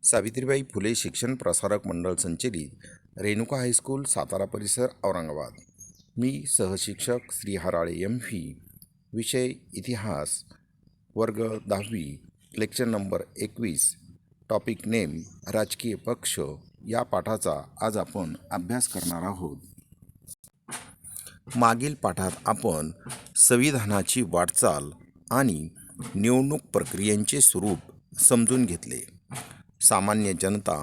सावित्रीबाई फुले शिक्षण प्रसारक मंडळ संचलित रेणुका हायस्कूल सातारा परिसर औरंगाबाद. मी सहशिक्षक श्री हराळे एम.व्ही. विषय इतिहास, वर्ग 10वी, लेक्चर नंबर 21. टॉपिक नेम राजकीय पक्ष या पाठाचा आज आपण अभ्यास करणार आहोत. मागील पाठात आपण संविधानाची वाटचाल आणि निवडणूक प्रक्रियेचे स्वरूप समजून घेतले. सामान्य जनता,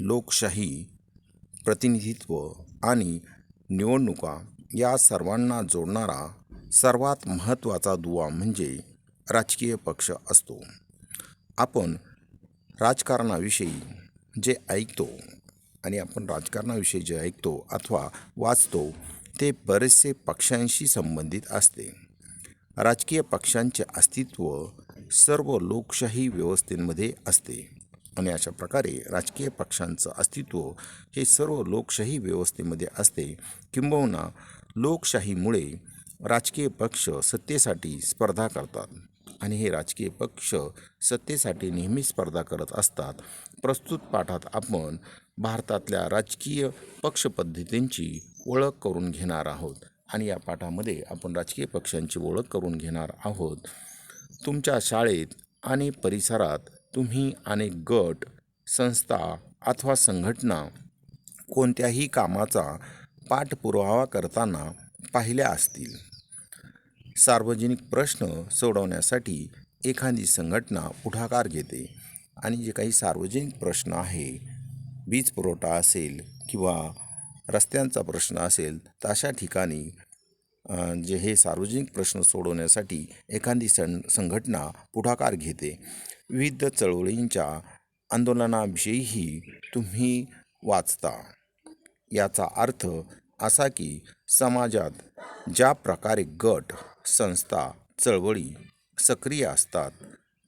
लोकशाही, प्रतिनिधित्व आणि निवडणुका या सर्वांना जोडणारा सर्वात महत्त्वाचा दुवा म्हणजे राजकीय पक्ष असतो. आपण राजकारणाविषयी जे ऐकतो अथवा वाचतो ते बरेचसे पक्षांशी संबंधित असते. राजकीय पक्षांचे अस्तित्व सर्व लोकशाही व्यवस्थेमध्ये असते आणि अशा प्रकारे राजकीय पक्षांचं अस्तित्व हे सर्व लोकशाही व्यवस्थेमध्ये असते. किंबहुना लोकशाहीमुळे राजकीय पक्ष सत्तेसाठी स्पर्धा करतात आणि हे राजकीय पक्ष सत्तेसाठी नेहमी स्पर्धा करत असतात. प्रस्तुत पाठात आपण भारतातल्या राजकीय पक्ष पद्धतींची ओळख करून घेणार आहोत आणि या पाठामध्ये आपण राजकीय पक्षांची ओळख करून घेणार आहोत. तुमच्या शाळेत आणि परिसरात तुम्ही अनेक गट, संस्था अथवा संघटना कोणत्याही कामाचा पाठपुरावा करताना पाहिल्या असतील. सार्वजनिक प्रश्न सोडवण्यासाठी एखादी संघटना पुढाकार घेते आणि जे काही सार्वजनिक प्रश्न आहे, वीज पुरवठा असेल किंवा रस्त्यांचा प्रश्न असेल, तर अशा ठिकाणी जे हे सार्वजनिक प्रश्न सोडवण्यासाठी एखादी संघटना पुढाकार घेते. विविध चळवळींच्या आंदोलनाविषयीही तुम्ही वाचता. याचा अर्थ असा की समाजात ज्या प्रकारे गट, संस्था, चळवळी सक्रिय असतात,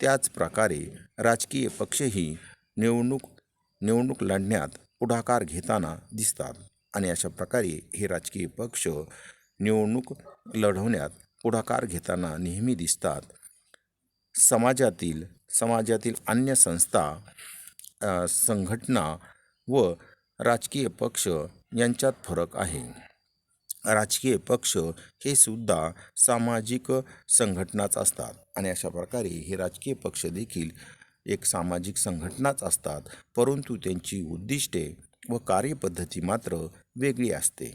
त्याच प्रकारे राजकीय पक्षही निवडणूक लढण्यात पुढाकार घेताना दिसतात आणि अशा प्रकारे हे राजकीय पक्ष निवडणूक लढवण्यात पुढाकार घेताना नेहमी दिसतात. समाजातील अन्य संस्था, संघटना व राजकीय पक्ष यांच्यात फरक आहे. राजकीय पक्ष हे सुद्धा सामाजिक संघटनाच असतात आणि अशा प्रकारे हे राजकीय पक्ष देखील एक सामाजिक संघटनाच असतात, परंतु त्यांची उद्दिष्टे व कार्यपद्धती मात्र वेगळी असते.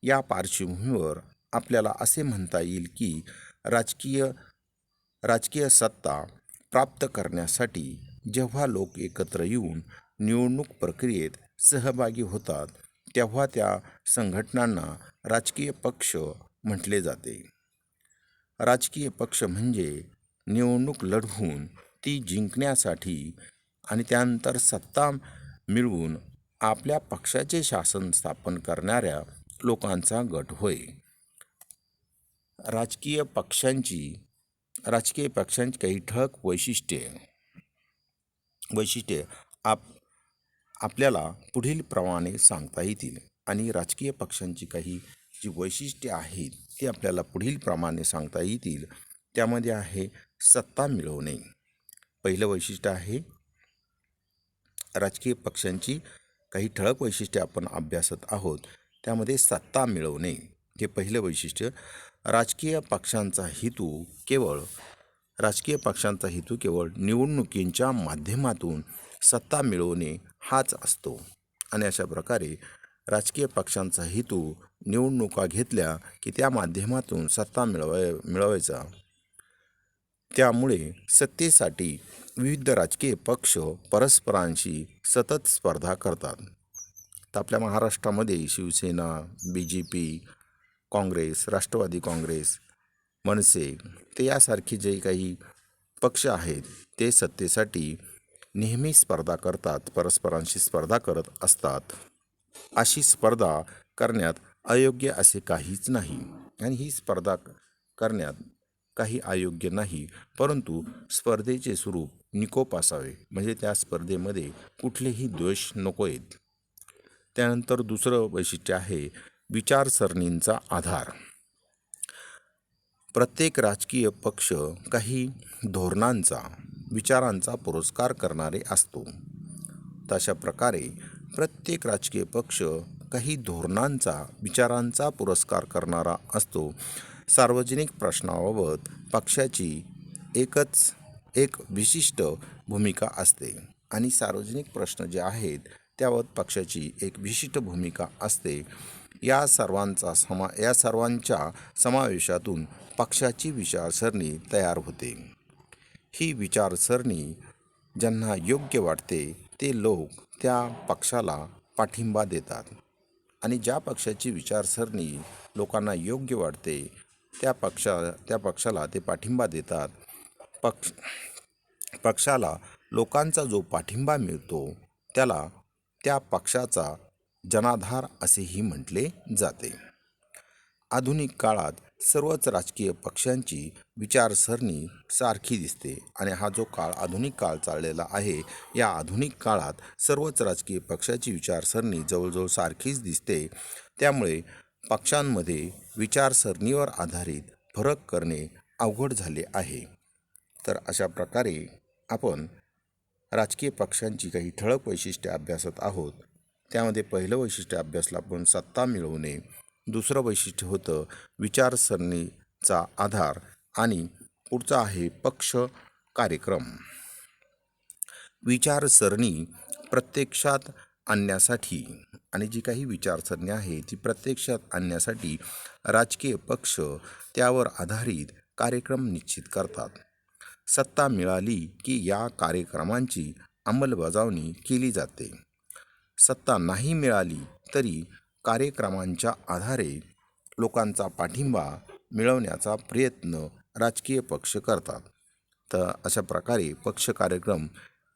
या पार्श्वभूमीवर आपल्याला असे म्हणता येईल की राजकीय सत्ता प्राप्त करण्यासाठी जेव्हा लोक एकत्र येऊन निवडणूक प्रक्रियेत सहभागी होतात, तेव्हा त्या संघटनांना राजकीय पक्ष म्हटले जाते. राजकीय पक्ष म्हणजे निवडणूक लढवून ती जिंकण्यासाठी आणि त्यानंतर सत्ता मिळवून आपल्या पक्षाचे शासन स्थापन करणाऱ्या लोकांचा गट होय. राजकीय पक्षांची काही ठळक वैशिष्ट्ये आपल्याला पुढील प्रमाणे सांगता येतील आणि राजकीय पक्षांची काही जी वैशिष्ट्ये आहेत ती आपल्याला पुढील प्रमाणे सांगता येतील. त्यामध्ये आहे सत्ता मिळवणे. पहिलं वैशिष्ट्य आहे. राजकीय पक्षांची काही ठळक वैशिष्ट्ये आपण अभ्यासत आहोत. त्यामध्ये सत्ता मिळवणे हे पहिलं वैशिष्ट्य. राजकीय पक्षांचा हेतू केवळ निवडणुकींच्या माध्यमातून सत्ता मिळवणे हाच असतो आणि अशा प्रकारे राजकीय पक्षांचा हेतू निवडणुका घेतल्या की त्या माध्यमातून सत्ता मिळवायचा. त्यामुळे सत्तेसाठी विविध राजकीय पक्ष परस्परांशी सतत स्पर्धा करतात. तर आपल्या महाराष्ट्रामध्ये शिवसेना, BJP, काँग्रेस, राष्ट्रवादी काँग्रेस, मनसे ते यासारखे जे काही पक्ष आहेत ते सत्तेसाठी नेहमी स्पर्धा करतात, परस्परांशी स्पर्धा करत असतात. अशी स्पर्धा करण्यात अयोग्य असे काहीच नाही आणि ही स्पर्धा करण्यात काही अयोग्य नाही, परंतु स्पर्धेचे स्वरूप निकोप असावे, म्हणजे त्या स्पर्धेमध्ये कुठलेही द्वेष नकोत. त्यानंतर दुसरं वैशिष्ट्य आहे विचारसरणींचा आधार. प्रत्येक राजकीय पक्ष काही धोरणांचा, विचारांचा पुरस्कार करणारे असतो. तशा प्रकारे प्रत्येक राजकीय पक्ष काही धोरणांचा, विचारांचा पुरस्कार करणारा असतो. सार्वजनिक प्रश्नाबाबत पक्षाची एक विशिष्ट भूमिका असते आणि सार्वजनिक प्रश्न जे आहेत त्याबाबत पक्षाची एक विशिष्ट भूमिका असते. या सर्वांच्या समावेशातून पक्षाची विचारसरणी तयार होते. ही विचारसरणी ज्यांना योग्य वाटते ते लोक त्या पक्षाला पाठिंबा देतात आणि ज्या पक्षाची विचारसरणी लोकांना योग्य वाटते त्या पक्षाला ते पाठिंबा देतात. पक्षाला लोकांचा जो पाठिंबा मिळतो त्याला त्या पक्षाचा जनाधार असेही म्हटले जाते. आधुनिक काळात सर्वच राजकीय पक्षांची विचारसरणी सारखी दिसते आणि हा जो आधुनिक काळ चाललेला आहे, या आधुनिक काळात सर्वच राजकीय पक्षाची विचारसरणी जवळजवळ सारखीच दिसते. त्यामुळे पक्षांमध्ये विचारसरणीवर आधारित फरक करणे अवघड झाले आहे. तर अशा प्रकारे आपण राजकीय पक्षांची काही ठळक वैशिष्ट्ये अभ्यासत आहोत. त्यामध्ये पहिलं वैशिष्ट्य अभ्यासलं आपण सत्ता मिळवणे, दुसरं वैशिष्ट्य होतं विचारसरणीचा आधार आणि पुढचा आहे पक्ष कार्यक्रम. विचारसरणी प्रत्यक्षात आणण्यासाठी आणि जी काही विचारसरणी आहे ती प्रत्यक्षात आणण्यासाठी राजकीय पक्ष त्यावर आधारित कार्यक्रम निश्चित करतात. सत्ता मिळाली की या कार्यक्रमांची अंमलबजावणी केली जाते. सत्ता नाही मिळाली तरी कार्यक्रमांच्या आधारे लोकांचा पाठिंबा मिळवण्याचा प्रयत्न राजकीय पक्ष करतात. तर अशा प्रकारे पक्ष कार्यक्रम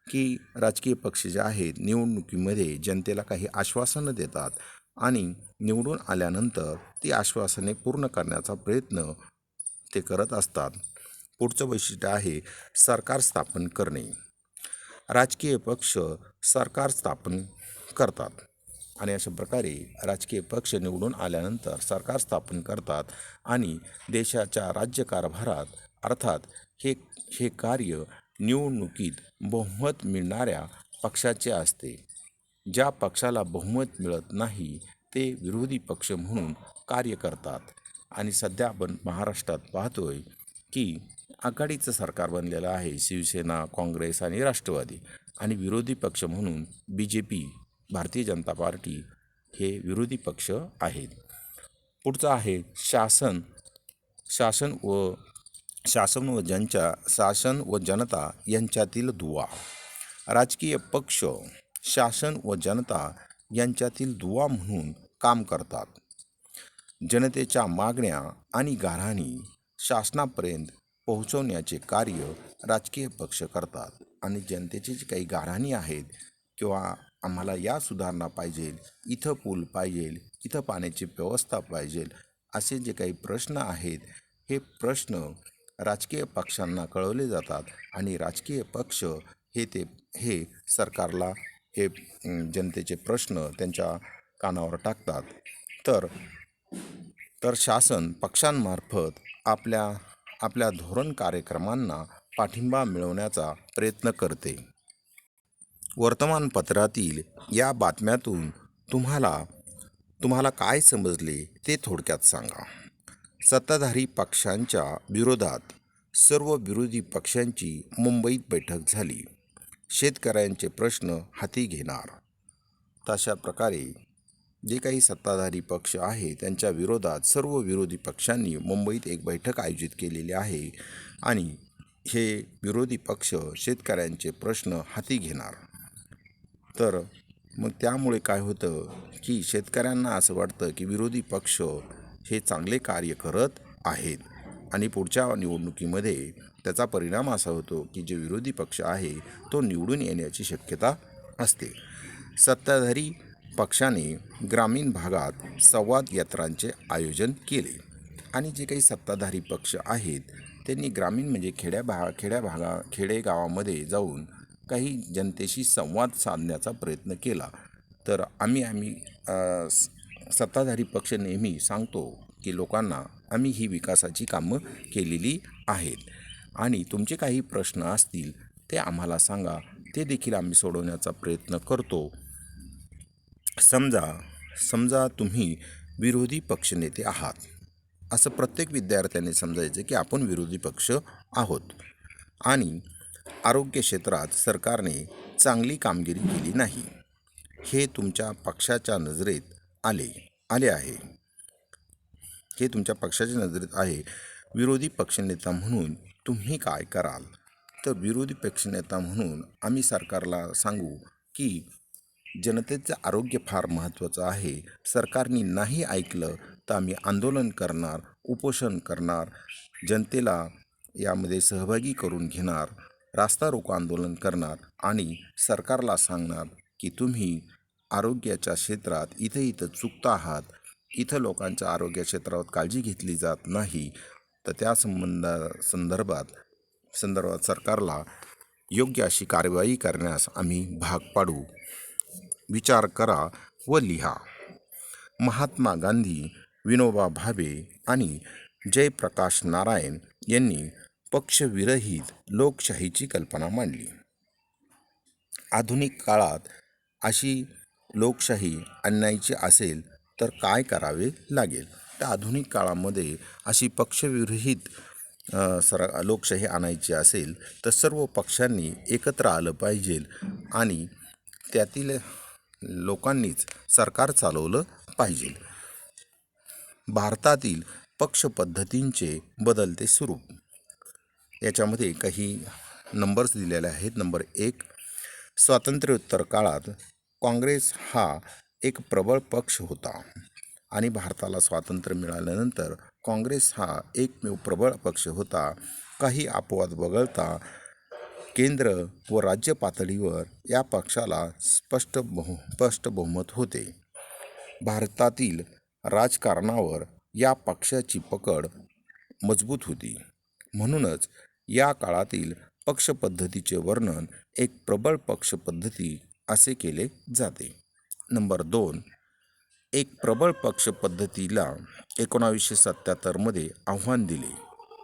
की राजकीय पक्ष जे आहेत निवडणुकीमध्ये जनतेला काही आश्वासनं देतात आणि निवडून आल्यानंतर ती आश्वासने पूर्ण करण्याचा प्रयत्न ते करत असतात. पुढचं वैशिष्ट्य आहे सरकार स्थापन करणे. राजकीय पक्ष सरकार स्थापन करतात आणि अशा प्रकारे राजकीय पक्ष निवडून आल्यानंतर सरकार स्थापन करतात आणि देशाच्या राज्यकारभारात अर्थात हे कार्य निवडणुकीत बहुमत मिळणाऱ्या पक्षाचे असते. ज्या पक्षाला बहुमत मिळत नाही ते विरोधी पक्ष म्हणून कार्य करतात आणि सध्या आपण महाराष्ट्रात पाहतोय की आघाडीचं सरकार बनलेलं आहे. शिवसेना, काँग्रेस आणि राष्ट्रवादी आणि विरोधी पक्ष म्हणून BJP, भारतीय जनता पार्टी हे विरोधी पक्ष आहेत. पुढचं आहे शासन व जनता यांच्यातील दुवा. राजकीय पक्ष शासन व जनता यांच्यातील दुवा म्हणून काम करतात. जनतेच्या मागण्या आणि गाऱ्हाणी शासनापर्यंत पोहोचवण्याचे कार्य राजकीय पक्ष करतात आणि जनतेची जी काही गाऱ्हाणी आहेत किंवा आम्हाला या सुधारणा पाहिजे, इथं पूल पाहिजे, इथं पाण्याची व्यवस्था पाहिजे, असे जे काही प्रश्न आहेत हे प्रश्न राजकीय पक्षांना कळवले जातात आणि राजकीय पक्ष हे सरकारला हे जनतेचे प्रश्न त्यांच्या कानावर टाकतात. तर शासन पक्षांमार्फत आपल्या धोरण कार्यक्रमांना पाठिंबा मिळवण्याचा प्रयत्न करते. वर्तमानपत्रातील या बातम्यातून तुम्हाला काय समजले ते थोडक्यात सांगा. सत्ताधारी पक्षांच्या विरोधात सर्व विरोधी पक्षांची मुंबईत बैठक झाली. शेतकऱ्यांचे प्रश्न हाती घेणार. तशा प्रकारे जे काही सत्ताधारी पक्ष आहे त्यांच्या विरोधात सर्व विरोधी पक्षांनी मुंबईत एक बैठक आयोजित केलेली आहे आणि हे विरोधी पक्ष शेतकऱ्यांचे प्रश्न हाती घेणार. तर मग त्यामुळे काय होतं की शेतकऱ्यांना असं वाटतं की विरोधी पक्ष हे चांगले कार्य करत आहेत आणि पुढच्या निवडणुकीमध्ये त्याचा परिणाम असा होतो की जे विरोधी पक्ष आहे तो निवडून येण्याची शक्यता असते. सत्ताधारी पक्षाने ग्रामीण भागात संवाद यात्रांचे आयोजन केले आणि जे काही सत्ताधारी पक्ष आहेत त्यांनी ग्रामीण म्हणजे खेडेगावामध्ये जाऊन काही जनतेशी संवाद साधण्याचा प्रयत्न केला. तर आम्ही सत्ताधारी पक्ष नेहमी सांगतो की लोकांना आम्ही ही विकासाची कामं केलेली आहेत आणि तुमचे काही प्रश्न असतील ते आम्हाला सांगा, ते देखील आम्ही सोडवण्याचा प्रयत्न करतो. समजा तुम्ही विरोधी पक्षनेते आहात, असं प्रत्येक विद्यार्थ्याने समजायचं की आपण विरोधी पक्ष आहोत आणि आरोग्य क्षेत्रात सरकारने चांगली कामगिरी केली नाही, हे तुमच्या पक्षाच्या नजरेत आले आहे. हे तुमच्या पक्षाच्या नजरेत आहे. विरोधी पक्षनेता म्हणून तुम्ही काय कराल? तर विरोधी पक्षनेता म्हणून आम्ही सरकारला सांगू की जनतेचं आरोग्य फार महत्त्वाचं आहे. सरकारने नाही ऐकलं तर आम्ही आंदोलन करणार, उपोषण करणार, जनतेला यामध्ये सहभागी करून घेणार, रास्ता रोको आंदोलन करणार आणि सरकारला सांगणार की तुम्ही आरोग्याच्या क्षेत्रात इथं चुकता आहात, इथं लोकांच्या आरोग्य क्षेत्रावर काळजी घेतली जात नाही. तर त्या संदर्भात सरकारला योग्य अशी कार्यवाही करण्यास आम्ही भाग पाडू. विचार करा व लिहा. महात्मा गांधी, विनोबा भावे आणि जयप्रकाश नारायण यांनी पक्षविरहित लोकशाहीची कल्पना मांडली. आधुनिक काळात अशी लोकशाही आणायची असेल तर काय करावे लागेल? तर आधुनिक काळामध्ये अशी पक्षविरहित लोकशाही आणायची असेल तर सर्व पक्षांनी एकत्र आलं पाहिजे आणि त्यातील लोकांनीच सरकार चालवलं पाहिजे. भारतातील पक्षपद्धतींचे बदलते स्वरूप, याच्यामध्ये काही नंबर्स दिलेले आहेत. नंबर 1, स्वातंत्र्योत्तर काळात काँग्रेस हा एक प्रबळ पक्ष होता आणि भारताला स्वातंत्र्य मिळाल्यानंतर काँग्रेस हा एकमेव प्रबळ पक्ष होता. काही अपवाद वगळता केंद्र व राज्य पातळीवर या पक्षाला स्पष्ट बहुमत होते. भारतातील राजकारणावर या पक्षाची पकड मजबूत होती. म्हणूनच या काळातील पक्षपद्धतीचे वर्णन एक प्रबळ पक्षपद्धती असे केले जाते. नंबर 2, एक प्रबळ पक्षपद्धतीला 1977 आव्हान दिले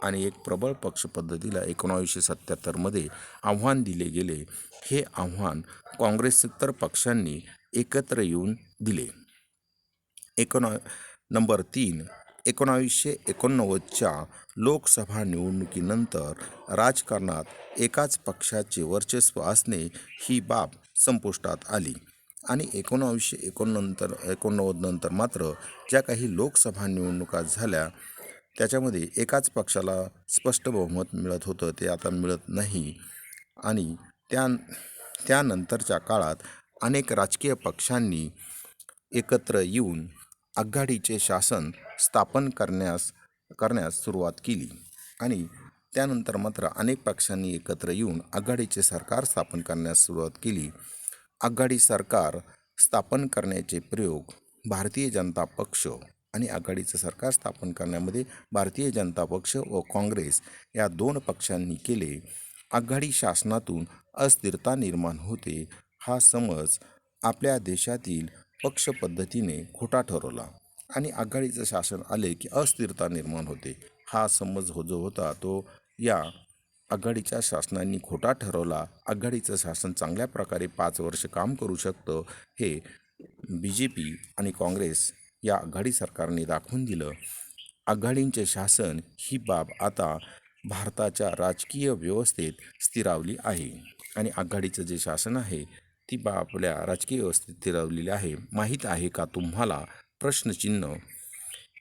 आणि एक प्रबळ पक्षपद्धतीला 1977 आव्हान दिले गेले. हे आव्हान काँग्रेसेतर पक्षांनी एकत्र येऊन दिले. नंबर 3, 1989च्या लोकसभा निवडणुकीनंतर राजकारणात एकाच पक्षाचे वर्चस्व असणे ही बाब संपुष्टात आली आणि 1989 नंतर मात्र ज्या काही लोकसभा निवडणुका झाल्या त्याच्यामध्ये एकाच पक्षाला स्पष्ट बहुमत मिळत होतं, ते आता मिळत नाही आणि त्यानंतरच्या काळात अनेक राजकीय पक्षांनी एकत्र येऊन आघाडीचे शासन स्थापन करण्यास सुरुवात केली आणि त्यानंतर मात्र अनेक पक्षांनी एकत्र येऊन आघाडीचे सरकार स्थापन करण्यास सुरुवात केली. आघाडी सरकार स्थापन करण्याचे प्रयोग भारतीय जनता पक्ष आणि आघाडीचं सरकार स्थापन करण्यामध्ये भारतीय जनता पक्ष व काँग्रेस या 2 पक्षांनी केले. आघाडी शासनातून अस्थिरता निर्माण होते हा समज आपल्या देशातील पक्षपद्धतीने खोटा ठरवला आणि आघाडीचं शासन आले की अस्थिरता निर्माण होते हा समज जो होता तो या आघाडीच्या शासनाने खोटा ठरवला. आघाडीचं शासन चांगल्या प्रकारे 5 वर्ष काम करू शकतं हे BJP आणि काँग्रेस या आघाडी सरकारने दाखवून दिलं. आघाडींचे शासन ही बाब आता भारताच्या राजकीय व्यवस्थेत स्थिरावली आहे आणि आघाडीचं जे शासन आहे ती बाब आपल्या राजकीय व्यवस्थेत स्थिरावलेली आहे. माहीत आहे का तुम्हाला? प्रश्नचिन्ह.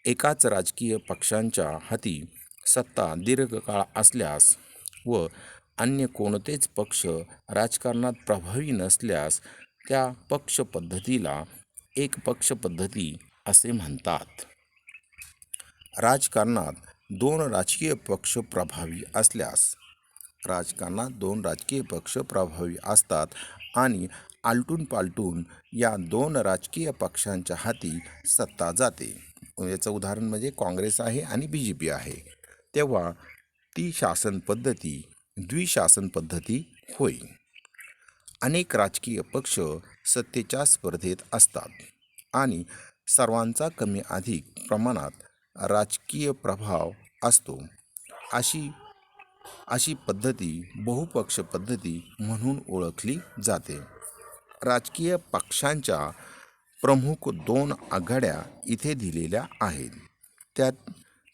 एकाच राजकीय पक्षांच्या हाती सत्ता दीर्घकाळ असल्यास व अन्य कोणतेच पक्ष राजकारणात प्रभावी नसल्यास त्या पक्षपद्धतीला एक पक्षपद्धती असे म्हणतात. राजकारणात 2 राजकीय पक्ष प्रभावी असल्यास, राजकारणात 2 राजकीय पक्ष प्रभावी असतात आणि आलटून पालटून या 2 राजकीय पक्षांच्या हाती सत्ता जाते. याचं उदाहरण म्हणजे काँग्रेस आहे आणि BJP आहे. तेव्हा ती शासन पद्धती द्विशासन पद्धती होय. अनेक राजकीय पक्ष सत्तेच्या स्पर्धेत असतात आणि सर्वांचा कमी अधिक प्रमाणात राजकीय प्रभाव असतो. अशी अशी पद्धती बहुपक्ष पद्धती म्हणून ओळखली जाते. राजकीय पक्षांच्या प्रमुख 2 आघाड्या इथे दिलेल्या आहेत.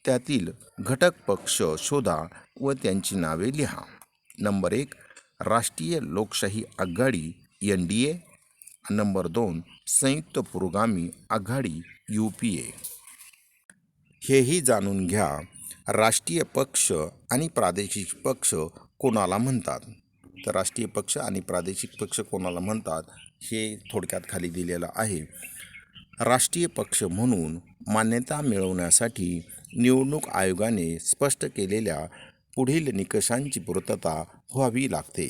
त्यातील घटक पक्ष शोधा व त्यांची नावे लिहा. नंबर 1 राष्ट्रीय लोकशाही आघाडी NDA. नंबर 2 संयुक्त पुरोगामी आघाडी UPA. हेही जाणून घ्या, राष्ट्रीय पक्ष आणि प्रादेशिक पक्ष कोणाला म्हणतात. तर राष्ट्रीय पक्ष आणि प्रादेशिक पक्ष कोणाला म्हणतात हे थोडक्यात खाली दिलेलं आहे. राष्ट्रीय पक्ष म्हणून मान्यता मिळवण्यासाठी निवडणूक आयोगाने स्पष्ट केलेल्या पुढील निकषांची पूर्तता व्हावी लागते.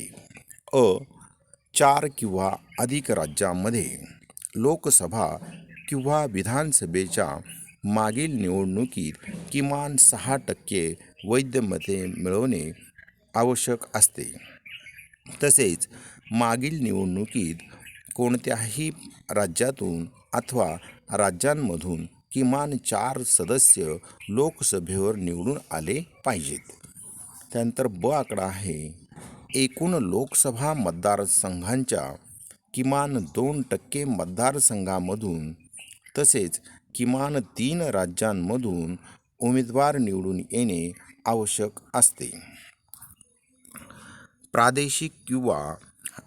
4 किंवा अधिक राज्यांमध्ये लोकसभा किंवा विधानसभेच्या मागील निवडणुकीत किमान 6% वैध मते मिळवणे आवश्यक असते. तसेच मागील निवडणुकीत कोणत्याही राज्यातून अथवा राज्यांमधून किमान 4 सदस्य लोकसभेवर निवडून आले पाहिजेत. त्यानंतर ब आकडा आहे, एकूण लोकसभा मतदारसंघांच्या किमान 2% मतदारसंघामधून तसेच किमान 3 राज्यांमधून उमेदवार निवडून येणे आवश्यक असते. प्रादेशिक किंवा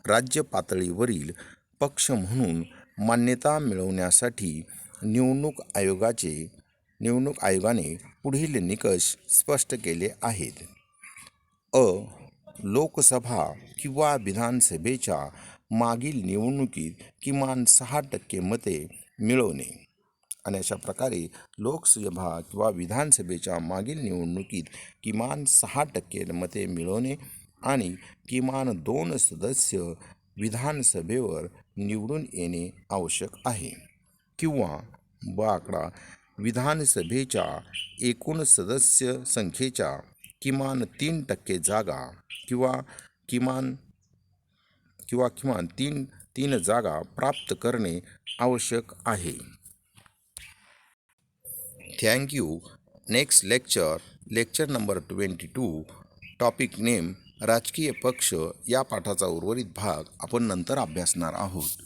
राज्य पातळीवरील पक्ष म्हणून मान्यता मिळवण्यासाठी निवडणूक आयोगाने पुढील निकष स्पष्ट केले आहेत. लोकसभा किंवा विधानसभेच्या मागील निवडणुकीत किमान 6% मते मिळवणे. आणि अशा प्रकारे लोकसभा किंवा विधानसभेच्या मागील निवडणुकीत किमान 6% मते मिळवणे आणि किमान 2 सदस्य विधानसभेवर निवडून येणे आवश्यक आहे. किंवा ब आकडा, विधानसभेच्या एकूण सदस्य संख्येच्या किमान 3% जागा किंवा किमान 3 जागा प्राप्त करणे आवश्यक आहे. Thank you. Next lecture number 22. Topic name राजकीय पक्ष या पाठाचा उर्वरित भाग आपण नंतर अभ्यासणार आहोत.